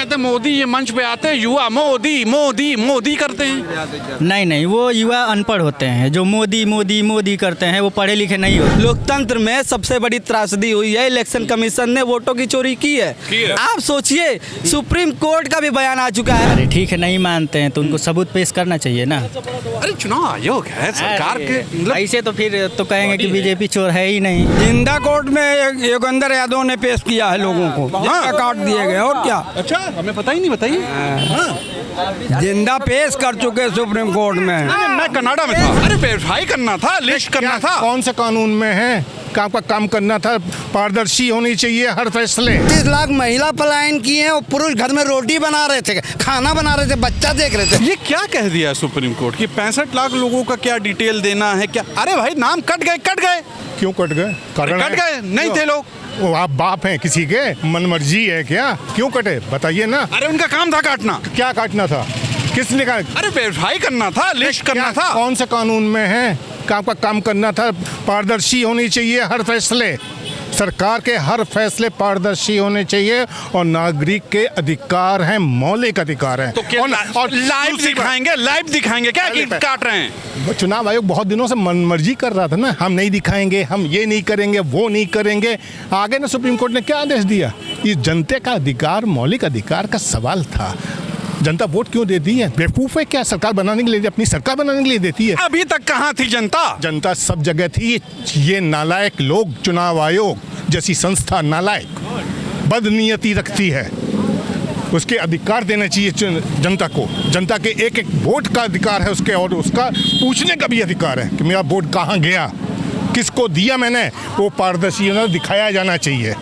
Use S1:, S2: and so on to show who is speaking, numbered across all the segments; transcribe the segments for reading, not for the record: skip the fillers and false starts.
S1: कहते हैं मोदी, ये मंच पे आते हैं युवा मोदी मोदी मोदी करते हैं।
S2: नहीं नहीं, वो युवा अनपढ़ होते हैं। जो मोदी मोदी मोदी करते हैं वो पढ़े लिखे नहीं होते। लोकतंत्र में सबसे बड़ी त्रासदी हुई है, इलेक्शन कमीशन ने वोटों की चोरी की है। आप सोचिए, सुप्रीम कोर्ट का भी बयान आ चुका है। अरे ठीक है, नहीं मानते हैं तो उनको सबूत पेश करना चाहिए ना।
S1: अरे चुनाव आयोग है सरकार के,
S2: ऐसे तो फिर तो कहेंगे कि बीजेपी चोर है ही नहीं।
S3: जिंदा कोर्ट में योगेंद्र यादव ने पेश किया है लोगों को, जिंदा काट दिए गए और क्या।
S1: अच्छा, हमें पता ही नहीं, बताइए।
S3: जिंदा पेश कर चुके सुप्रीम कोर्ट में।
S1: मैं कनाडा में था। अरे वेरीफाई करना था, लिस्ट करना था।
S4: कौन से कानून में है? काम का काम करना था, पारदर्शी होनी चाहिए हर फैसले।
S5: 30 लाख महिला पलायन किए हैं और पुरुष घर में रोटी बना रहे थे, खाना बना रहे थे, बच्चा देख रहे थे।
S1: ये क्या कह दिया सुप्रीम कोर्ट की 65 लाख लोगों का क्या डिटेल देना है क्या? अरे भाई नाम कट गए।
S4: क्यों कट गए?
S1: कट गए, नहीं थे लोग।
S4: वो आप बाप हैं किसी के? मनमर्जी है क्या? क्यों कटे बताइए ना।
S1: अरे उनका काम था काटना।
S4: क्या काटना था? किसने कहा?
S1: अरे वेरीफाई करना था, लिस्ट करना था।
S4: कौन से कानून में है? काम का काम करना था, पारदर्शी होनी चाहिए हर फैसले। सरकार के हर फैसले पारदर्शी होने चाहिए और नागरिक के अधिकार हैं, मौलिक अधिकार हैं।
S1: तो क्या और लाइव दिखाएंगे क्या कि काट रहे हैं?
S4: चुनाव आयोग बहुत दिनों से मनमर्जी कर रहा था ना, हम नहीं दिखाएंगे, हम ये नहीं करेंगे, वो नहीं करेंगे। आगे ना सुप्रीम कोर्ट ने क्या आदेश दिया? ये जनता का अधिकार, मौलिक अधिकार का सवाल था। जनता वोट क्यों देती है? बेवकूफ है क्या? सरकार बनाने के लिए, अपनी सरकार बनाने के लिए देती है।
S1: अभी तक कहाँ थी जनता?
S4: जनता सब जगह थी। ये नालायक लोग, चुनाव आयोग जैसी संस्था नालायक, बदनीयती रखती है। उसके अधिकार देना चाहिए जनता को। जनता के एक एक वोट का अधिकार है उसके, और उसका पूछने का भी अधिकार है कि मेरा वोट कहाँ गया, किसको दिया मैंने, वो पारदर्शी दिखाया जाना चाहिए।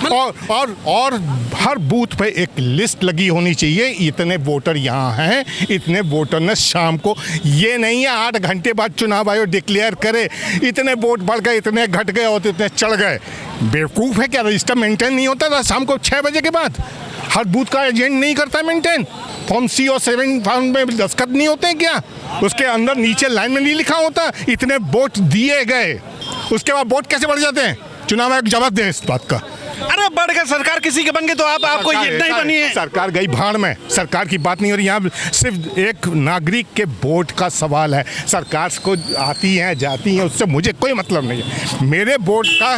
S4: और हर बूथ पे एक लिस्ट लगी होनी चाहिए, इतने वोटर यहाँ हैं, इतने वोटर ने शाम को, ये नहीं है 8 घंटे बाद चुनाव आयोग डिक्लेयर करे इतने वोट बढ़ गए, इतने घट गए और इतने चढ़ गए। बेवकूफ़ है क्या? रजिस्टर मेंटेन नहीं होता था शाम को 6 बजे के बाद? हर बूथ का एजेंट नहीं करता मेंटेन? फॉर्म C और 7 फॉर्म में दस्तखत नहीं होते हैं क्या? उसके अंदर नीचे लाइन में नहीं लिखा होता इतने वोट दिए गए, उसके बाद वोट कैसे बढ़ जाते हैं? चुनाव आयोग जवाब दे इस बात का।
S1: अरे बढ़ गए, सरकार किसी के बन गए तो आपको ये नहीं बनी है।
S4: सरकार गई भाड़ में, सरकार की बात नहीं हो रही यहाँ। सिर्फ एक नागरिक के वोट का सवाल है। सरकार को आती हैं जाती हैं, उससे मुझे कोई मतलब नहीं है। मेरे वोट का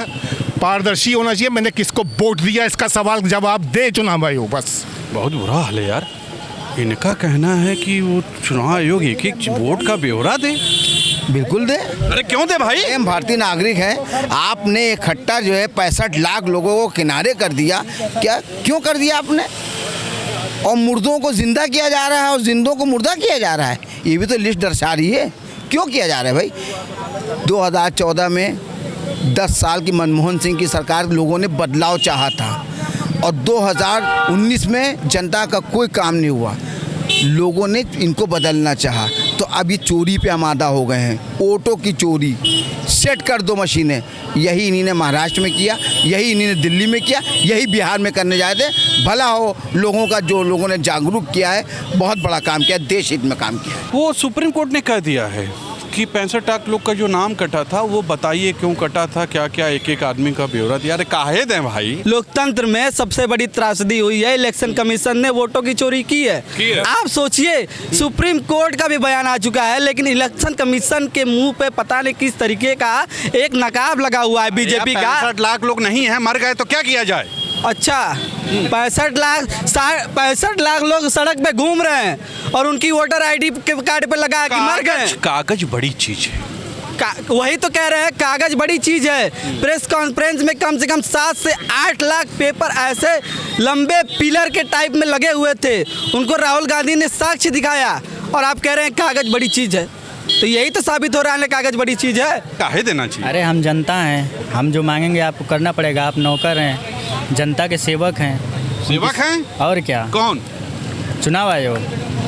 S4: पारदर्शी होना चाहिए, मैंने किसको वोट दिया इसका सवाल जवाब दे चुनाव आयोग। बस
S1: बहुत बुरा हाल है यार। इनका कहना है कि वो चुनाव आयोग एक एक वोट का ब्यौरा दे।
S5: बिल्कुल दे।
S1: अरे क्यों दे भाई?
S5: हम भारतीय नागरिक हैं। आपने इकट्ठा जो है 65 लाख लोगों को किनारे कर दिया, क्या क्यों कर दिया आपने? और मुर्दों को जिंदा किया जा रहा है और जिंदों को मुर्दा किया जा रहा है, ये भी तो लिस्ट दर्शा रही है। क्यों किया जा रहा है भाई? 2014 में 10 साल की मनमोहन सिंह की सरकार, लोगों ने बदलाव चाहा था और 2019 में जनता का कोई काम नहीं हुआ, लोगों ने इनको बदलना चाहा। तो अब ये चोरी पे आमादा हो गए हैं, वोटों की चोरी। सेट कर दो मशीनें। यही इन्हीं ने महाराष्ट्र में किया, यही इन्हीं ने दिल्ली में किया, यही बिहार में करने जाए थे। भला हो लोगों का, जो लोगों ने जागरूक किया है, बहुत बड़ा काम किया है, देश हित में काम किया है।
S1: वो सुप्रीम कोर्ट ने कह दिया है कि 65 लाख लोग का जो नाम कटा था वो बताइए क्यों कटा था, क्या क्या एक एक आदमी का ब्यौरा दिया। अरे काहे दें भाई?
S2: लोकतंत्र में सबसे बड़ी त्रासदी हुई है, इलेक्शन कमीशन ने वोटों की चोरी की है। आप सोचिए, सुप्रीम कोर्ट का भी बयान आ चुका है, लेकिन इलेक्शन कमीशन के मुंह पे पता नहीं किस तरीके का एक नकाब लगा हुआ है बीजेपी का।
S1: 65 लाख लोग नहीं है, मर गए तो क्या किया जाए?
S2: अच्छा, 65 लाख लोग सड़क पे घूम रहे हैं और उनकी वोटर ID के कार्ड पे लगा कि मर गए।
S1: कागज बड़ी चीज है।
S2: वही तो कह रहे हैं, कागज बड़ी चीज है। प्रेस कॉन्फ्रेंस में कम से कम 7 से 8 लाख पेपर ऐसे लंबे पिलर के टाइप में लगे हुए थे, उनको राहुल गांधी ने साक्ष्य दिखाया और आप कह रहे हैं कागज बड़ी चीज है। तो यही तो साबित हो रहा है कागज बड़ी चीज है।
S1: काहे देना चाहिए?
S2: अरे हम जनता हैं, हम जो मांगेंगे आपको करना पड़ेगा। आप नौकर हैं, जनता के सेवक हैं।
S1: सेवक हैं?
S2: और क्या?
S1: कौन?
S2: चुनाव आयोग।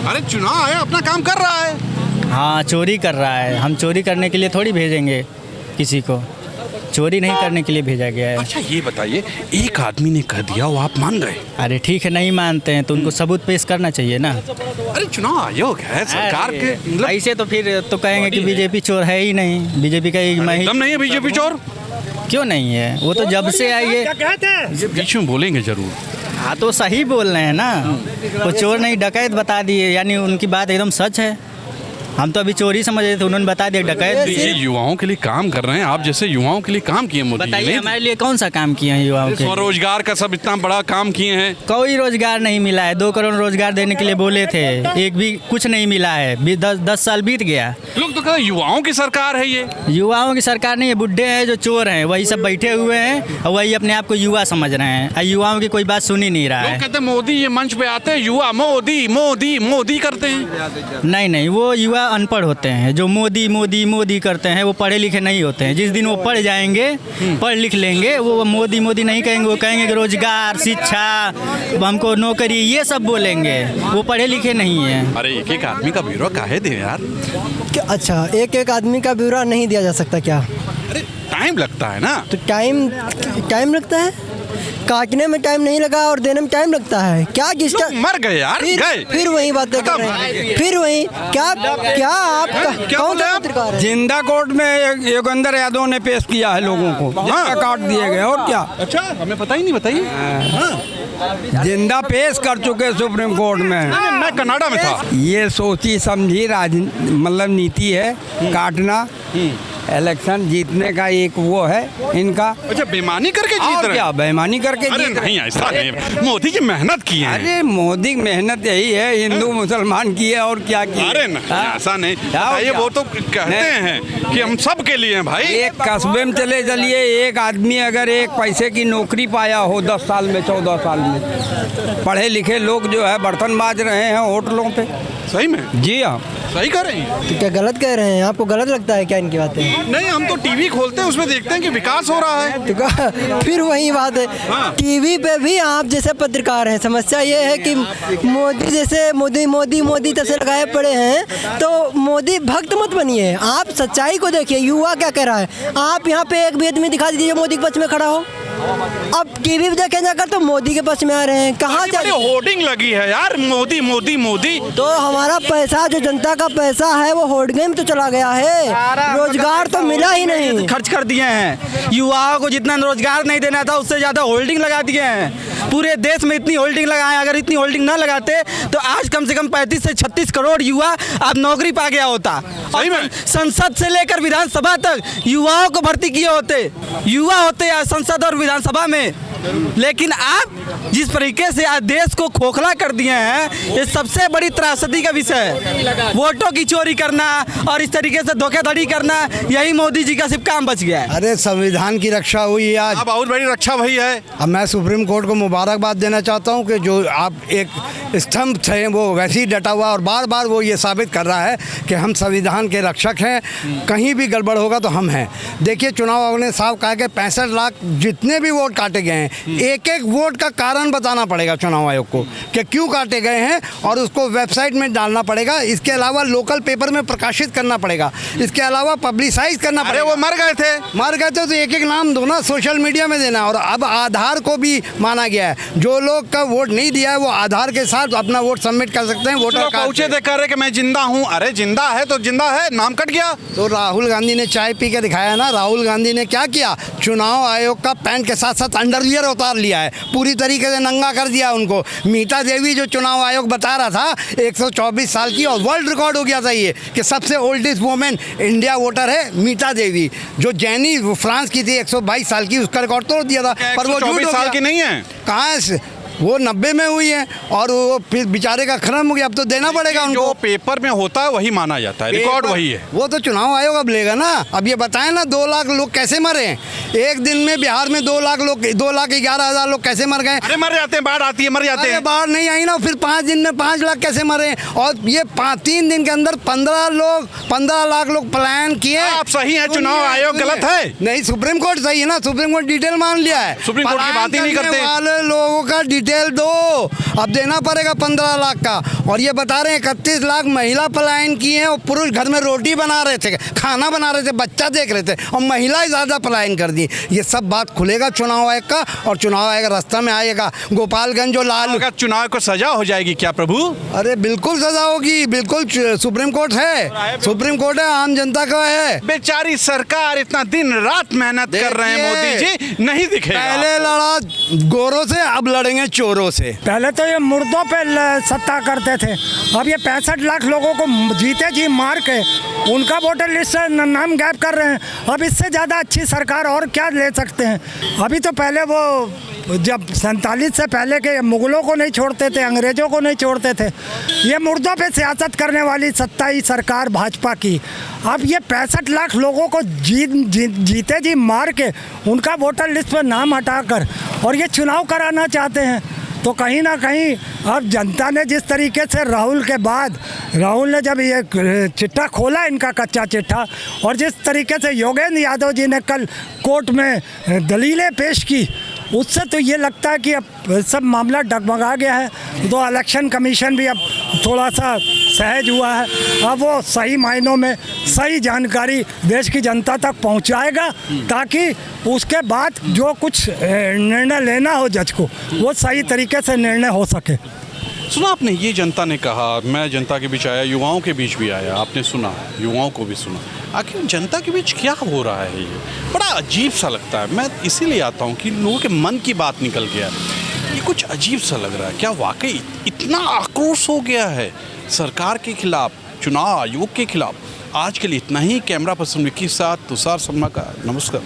S1: अरे चुनाव आयोग अपना काम कर रहा है।
S2: हाँ, चोरी कर रहा है। हम चोरी करने के लिए थोड़ी भेजेंगे किसी को, चोरी नहीं करने के लिए भेजा गया है।
S1: अच्छा ये बताइए, एक आदमी ने कह दिया वो आप मान गए?
S2: अरे ठीक है, नहीं मानते हैं तो उनको सबूत पेश करना चाहिए ना।
S1: अरे चुनाव आयोग है सरकार के,
S2: ऐसे तो फिर तो कहेंगे कि बीजेपी चोर है ही नहीं। बीजेपी का
S1: एकदम नहीं है बीजेपी चोर।
S2: क्यों नहीं है? वो तो जब से आई है।
S1: बीच में बोलेंगे जरूर।
S6: हाँ तो सही बोल रहे हैं ना, वो चोर नहीं डकैत बता दिए, यानी उनकी बात एकदम सच है। हम तो अभी चोरी समझ रहे थे, उन्होंने बता दिया डकैत भी
S1: ये
S6: है।
S1: युवाओं के लिए काम कर रहे हैं, आप जैसे युवाओं के लिए काम किए मोदी जी
S6: बताइए
S1: ने।
S6: हमारे लिए कौन सा काम किए हैं युवाओं के?
S1: स्वरोजगार का सब इतना बड़ा काम किए हैं।
S6: कोई रोजगार नहीं मिला है। 2 करोड़ रोजगार देने के लिए बोले थे, एक भी कुछ नहीं मिला है। 10 साल बीत गया।
S1: लोग तो कहते हैं युवाओं की सरकार है ये।
S6: युवाओं की सरकार नहीं है, बुढ़े हैं जो चोर हैं, वही सब बैठे हुए हैं और वही अपने आप को युवा समझ रहे हैं और युवाओं की कोई बात सुन ही नहीं रहा
S1: लोग
S6: है।
S1: कहते हैं मोदी ये मंच पे आते हैं युवा मोदी मोदी मोदी करते हैं।
S6: नहीं, वो युवा अनपढ़ होते हैं जो मोदी मोदी मोदी करते हैं, वो पढ़े लिखे नहीं होते हैं। जिस दिन वो पढ़ जाएंगे, पढ़ लिख लेंगे, वो मोदी मोदी नहीं कहेंगे, वो कहेंगे कि रोजगार, शिक्षा, हमको नौकरी, ये सब बोलेंगे। वो पढ़े लिखे नहीं हैं।
S1: अरे एक आदमी का ब्यूरो काहे दें यार,
S7: अच्छा, एक आदमी का ब्यौरा नहीं दिया जा सकता क्या?
S1: अरे टाइम लगता है ना।
S7: तो टाइम लगता है, काटने में टाइम नहीं लगा और देने में टाइम लगता है क्या? किसका
S1: लोग मर गए यार, गए।
S7: फिर वही बातें कर रहे हैं, फिर वही क्या आपका
S1: क्या
S7: कौन
S1: बोले
S7: सा
S1: आप?
S7: पत्रकार है?
S3: जिंदा कोर्ट में योगेंद्र यादव ने पेश किया है लोगों को, जिंदा काट दिए गए और क्या।
S1: अच्छा, हमें पता ही नहीं, बताइए।
S3: जिंदा पेश कर चुके सुप्रीम कोर्ट में।
S1: मैं कनाडा में था।
S3: ये सोची समझी मतलब नीति है, काटना। इलेक्शन जीतने का एक वो है इनका।
S1: अच्छा, बेईमानी करके जीत
S3: और
S1: रहे
S3: क्या
S1: हैं?
S3: बेईमानी करके
S1: अरे
S3: जीत रहे
S1: नहीं, ऐसा नहीं। मोदी जी मेहनत किए हैं।
S3: अरे मोदी मेहनत यही है, हिंदू मुसलमान की है और क्या की।
S1: अरे नहीं, ऐसा नहीं। बताइए, वो तो कहते हैं कि हम सब के लिए हैं भाई।
S3: एक कस्बे में चले चलिए, एक आदमी अगर एक पैसे की नौकरी पाया हो 10 साल में, 14 साल में, पढ़े लिखे लोग जो है बर्तन माज रहे हैं होटलों पे।
S1: सही में?
S3: जी हाँ,
S1: सही कर रहे हैं।
S7: तो क्या गलत कह रहे हैं? आपको गलत लगता है क्या इनकी बातें?
S1: नहीं, हम तो टीवी खोलते हैं, उसमें देखते हैं कि विकास हो रहा है।
S7: तो फिर वही बात है, टीवी पे भी आप जैसे पत्रकार हैं। समस्या ये है कि मोदी जैसे मोदी तसे लगाए पड़े हैं, तो मोदी भक्त मत बनिए, आप सच्चाई को देखिए। युवा क्या कह रहा है? आप यहाँ पे एक भी आदमी दिखा दीजिए मोदी के पक्ष में खड़ा हो। अब टीवी पे देखें जाकर तो मोदी के पक्ष में आ रहे हैं। कहाँ
S1: बड़ी होर्डिंग लगी है यार, मोदी मोदी मोदी।
S7: तो हमारा पैसा, जो जनता का पैसा है, वो होर्डिंग में तो चला गया है, रोजगार तो मिला ही नहीं।
S2: खर्च कर दिए हैं। युवाओं को जितना रोजगार नहीं देना था उससे ज़्यादा होल्डिंग लगा दिए हैं। पूरे देश में इतनी होल्डिंग लगाए, अगर इतनी होल्डिंग ना लगाते तो आज कम से कम 35 से 36 करोड़ युवा अब नौकरी पा गया होता।
S1: सही में?
S2: संसद से लेकर विधानसभा तक युवाओं को भर्ती किए होते, युवा होते हैं संसद और विधानसभा में। लेकिन आप जिस तरीके से आज देश को खोखला कर दिए हैं, ये सबसे बड़ी त्रासदी का विषय है। वोटों की चोरी करना और इस तरीके से धोखाधड़ी करना, यही मोदी जी का सिर्फ काम बच गया है।
S8: अरे संविधान की रक्षा हुई है आज।
S1: अब बहुत बड़ी रक्षा भई है।
S8: अब मैं सुप्रीम कोर्ट को मुबारकबाद देना चाहता हूं कि जो आप एक स्तंभ थे वो वैसे ही डटा हुआ और बार बार वो ये साबित कर रहा है कि हम संविधान के रक्षक हैं, कहीं भी गड़बड़ होगा तो हम हैं। देखिए, चुनाव आयोग ने साफ कहा कि 65 लाख जितने भी वोट काटे गए हैं, एक एक वोट का कारण बताना पड़ेगा चुनाव आयोग को कि क्यों काटे गए हैं और उसको वेबसाइट में डालना पड़ेगा। इसके अलावा लोकल पेपर में प्रकाशित करना पड़ेगा, इसके अलावा पब्लिसाइज करना
S1: अरे
S8: पड़ेगा।
S1: वो मर गए थे
S8: तो एक एक नाम दो ना, सोशल मीडिया में देना। और अब आधार को भी माना गया है, जो लोग का वोट नहीं दिया है वो आधार के साथ अपना वोट सबमिट कर सकते हैं। वोटर कार्ड
S1: पहुंचे थे, कह रहे कि मैं जिंदा हूं। अरे जिंदा है तो जिंदा है, नाम कट गया।
S8: तो राहुल गांधी ने चाय पी के दिखाया ना। राहुल गांधी ने क्या किया, चुनाव आयोग का पैंट के साथ साथ अंडरवियर उतार लिया है, पूरी तरीके से नंगा कर दिया उनको। मीता देवी जो चुनाव आयोग बता रहा था 124 साल की, और वर्ल्ड रिकॉर्ड हो गया था ये कि सबसे ओल्डेस्ट वुमेन इंडिया वोटर है मीता देवी, जो जैनी फ्रांस की थी 122 साल की, उसका रिकॉर्ड तोड़ दिया था। पर वो
S1: 124 साल की नहीं है।
S8: कहाँ है, वो 90 में हुई है और वो फिर बेचारे का खत्म हो गया। अब तो देना पड़ेगा उनको।
S1: जो पेपर में होता है वही माना जाता है, रिकॉर्ड वही है।
S8: वो तो चुनाव आयोग अब लेगा ना। अब ये बताएं ना, 2 लाख लोग कैसे मरे एक दिन में? बिहार में 2 लाख लोग, 2,11,000 लोग कैसे मर गए?
S1: अरे मर जाते हैं, बाढ़ आती है, मर जाते हैं।
S8: बाढ़ नहीं आई ना, फिर 5 दिन में 5 लाख कैसे मरे? और ये 3 दिन के अंदर 15 लाख लोग पलायन किए।
S1: आप सही हैं, चुनाव आयोग गलत है।
S8: नहीं, सुप्रीम कोर्ट सही है ना, सुप्रीम कोर्ट डिटेल मान लिया है।
S1: सुप्रीम कोर्ट की बात ही नहीं करते।
S8: वाले लोगों का डिटेल दो, अब देना पड़ेगा 15 लाख का। और ये बता रहे हैं 31 लाख महिला पलायन किए हैं और पुरुष घर में रोटी बना रहे थे, खाना बना रहे थे, बच्चा देख रहे थे, और महिलाएं ज़्यादा पलायन कर दी। ये सब बात खुलेगा चुनाव आयोग का, और चुनाव आयोग रास्ता में आएगा। गोपालगंज जो लाल
S1: चुनाव को सजा हो जाएगी क्या प्रभु?
S8: अरे बिल्कुल सजा होगी, बिल्कुल। सुप्रीम कोर्ट है, सुप्रीम कोर्ट है, आम जनता का है।
S1: बेचारी सरकार इतना दिन रात मेहनत कर रहे हैं, मोदी जी नहीं दिखे।
S8: पहले लड़ा गोरों से, अब लड़ेंगे
S5: चोरों से।
S9: पहले तो ये मुर्दों पे सत्ता करते थे, अब ये 65 लाख लोगों को जीते जी मार के उनका वोटर लिस्ट से नाम गायब कर रहे हैं। अब इससे ज़्यादा अच्छी सरकार और क्या ले सकते हैं। अभी तो पहले वो जब 47 से पहले के मुगलों को नहीं छोड़ते थे, अंग्रेज़ों को नहीं छोड़ते थे, ये मुर्दों पे सियासत करने वाली सत्ताई सरकार भाजपा की। अब ये 65 लाख लोगों को जीते जी मार के उनका वोटर लिस्ट पर नाम हटाकर और ये चुनाव कराना चाहते हैं। तो कहीं ना कहीं अब जनता ने जिस तरीके से राहुल के बाद, राहुल ने जब ये चिट्ठा खोला, इनका कच्चा चिट्ठा, और जिस तरीके से योगेंद्र यादव जी ने कल कोर्ट में दलीलें पेश की, उससे तो ये लगता है कि अब सब मामला डगमगा गया है। तो इलेक्शन कमीशन भी अब थोड़ा सा सहज हुआ है, अब वो सही मायनों में सही जानकारी देश की जनता तक पहुंचाएगा, ताकि उसके बाद जो कुछ निर्णय लेना हो जज को, वो सही तरीके से निर्णय हो सके।
S1: सुना आपने, ये जनता ने कहा, मैं जनता के बीच आया, युवाओं के बीच भी आया, आपने सुना, युवाओं को भी सुना। आखिर जनता के बीच क्या हो रहा है, ये बड़ा अजीब सा लगता है। मैं इसीलिए आता हूँ कि लोगों के मन की बात निकल गया, ये कुछ अजीब सा लग रहा है। क्या वाकई इतना आक्रोश हो गया है सरकार के खिलाफ, चुनाव आयोग के खिलाफ? आज के लिए इतना ही। कैमरा पर्सन विक्की के साथ तुषार शर्मा का नमस्कार।